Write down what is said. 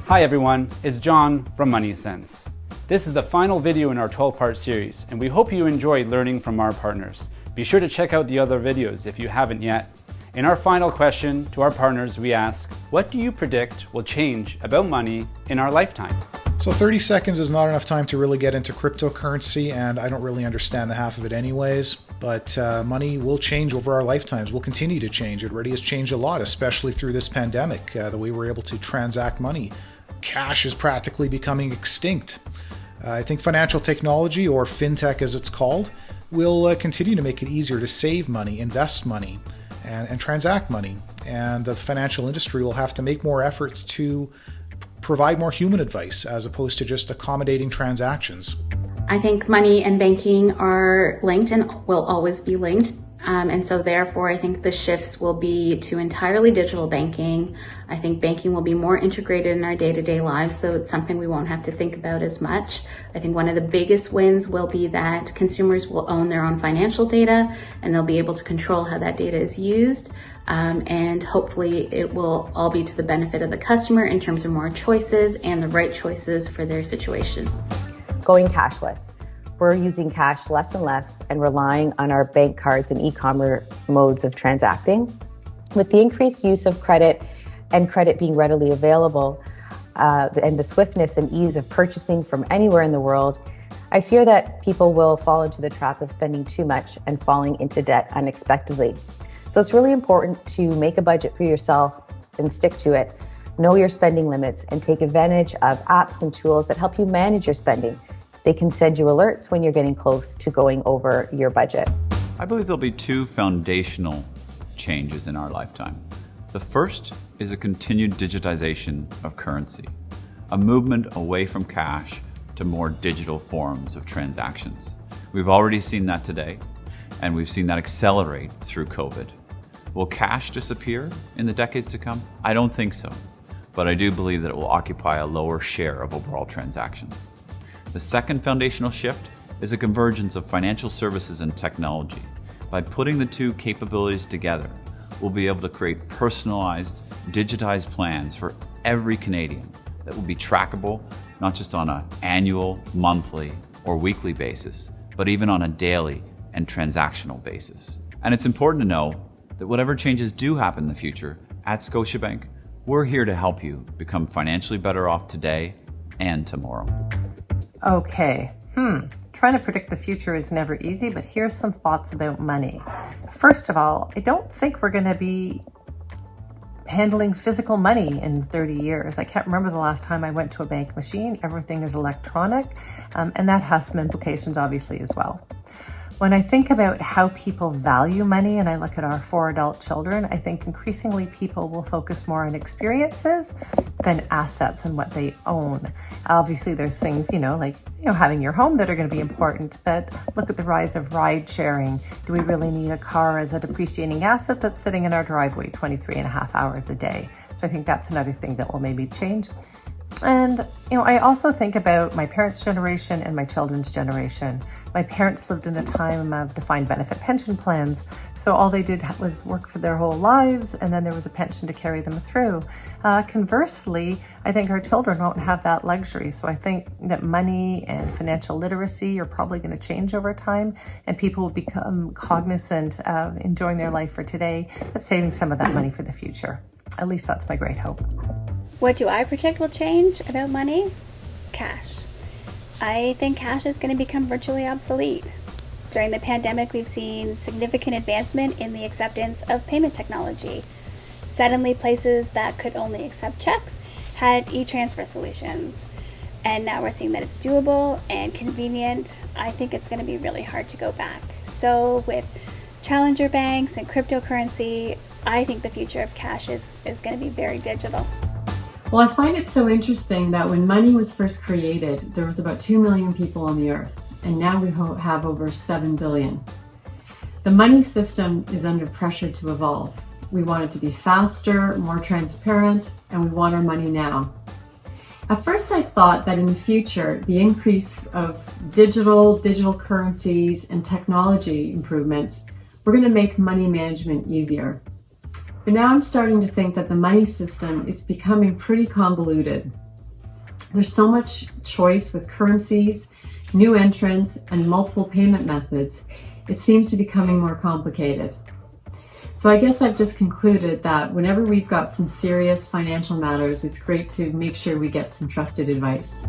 Hi everyone, it's John from MoneySense. This is the final video in our 12-part series, and we hope you enjoyed learning from our partners. Be sure to check out the other videos if you haven't yet. In our final question to our partners, we ask, what do you predict will change about money in our lifetime? So 30 seconds is not enough time to really get into cryptocurrency, and I don't really understand the half of it anyways, but money will change over our lifetimes. Will continue to change. It already has changed a lot, especially through this pandemic, the way we're able to transact money. Cash is practically becoming extinct. I think financial technology, or fintech as it's called, will continue to make it easier to save money, invest money, and transact money. And the financial industry will have to make more efforts to provide more human advice as opposed to just accommodating transactions. I think money and banking are linked and will always be linked. And so therefore, I think the shifts will be to entirely digital banking. I think banking will be more integrated in our day-to-day lives, so it's something we won't have to think about as much. I think one of the biggest wins will be that consumers will own their own financial data, and they'll be able to control how that data is used. And hopefully it will all be to the benefit of the customer in terms of more choices and the right choices for their situation. Going cashless. We're using cash less and less and relying on our bank cards and e-commerce modes of transacting. With the increased use of credit and credit being readily available, and the swiftness and ease of purchasing from anywhere in the world, I fear that people will fall into the trap of spending too much and falling into debt unexpectedly. So it's really important to make a budget for yourself and stick to it. Know your spending limits and take advantage of apps and tools that help you manage your spending. They can send you alerts when you're getting close to going over your budget. I believe there'll be two foundational changes in our lifetime. The first is a continued digitization of currency, a movement away from cash to more digital forms of transactions. We've already seen that today, and we've seen that accelerate through COVID. Will cash disappear in the decades to come? I don't think so, but I do believe that it will occupy a lower share of overall transactions. The second foundational shift is a convergence of financial services and technology. By putting the two capabilities together, we'll be able to create personalized, digitized plans for every Canadian that will be trackable, not just on an annual, monthly, or weekly basis, but even on a daily and transactional basis. And it's important to know that whatever changes do happen in the future, at Scotiabank, we're here to help you become financially better off today and tomorrow. Okay, trying to predict the future is never easy, but here's some thoughts about money. First of all, I don't think we're going to be handling physical money in 30 years. I can't remember the last time I went to a bank machine. Everything is electronic, and that has some implications obviously as well. When I think about how people value money and I look at our 4 adult children, I think increasingly people will focus more on experiences than assets and what they own. Obviously there's things, like having your home that are going to be important, but look at the rise of ride sharing. Do we really need a car as a depreciating asset that's sitting in our driveway 23 and a half hours a day? So I think that's another thing that will maybe change. And, I also think about my parents' generation and my children's generation. My parents lived in a time of defined benefit pension plans. So all they did was work for their whole lives, and then there was a pension to carry them through. Conversely, I think our children won't have that luxury. So I think that money and financial literacy are probably going to change over time, and people will become cognizant of enjoying their life for today, but saving some of that money for the future. At least that's my great hope. What do I predict will change about money? Cash. I think cash is going to become virtually obsolete. During the pandemic, we've seen significant advancement in the acceptance of payment technology. Suddenly, places that could only accept checks had e-transfer solutions. And now we're seeing that it's doable and convenient. I think it's going to be really hard to go back. So with challenger banks and cryptocurrency, I think the future of cash is going to be very digital. Well, I find it so interesting that when money was first created, there was about 2 million people on the earth, and now we have over 7 billion. The money system is under pressure to evolve. We want it to be faster, more transparent, and we want our money now. At first, I thought that in the future, the increase of digital currencies and technology improvements were going to make money management easier. But now I'm starting to think that the money system is becoming pretty convoluted. There's so much choice with currencies, new entrants, and multiple payment methods. It seems to be becoming more complicated. So I guess I've just concluded that whenever we've got some serious financial matters, it's great to make sure we get some trusted advice.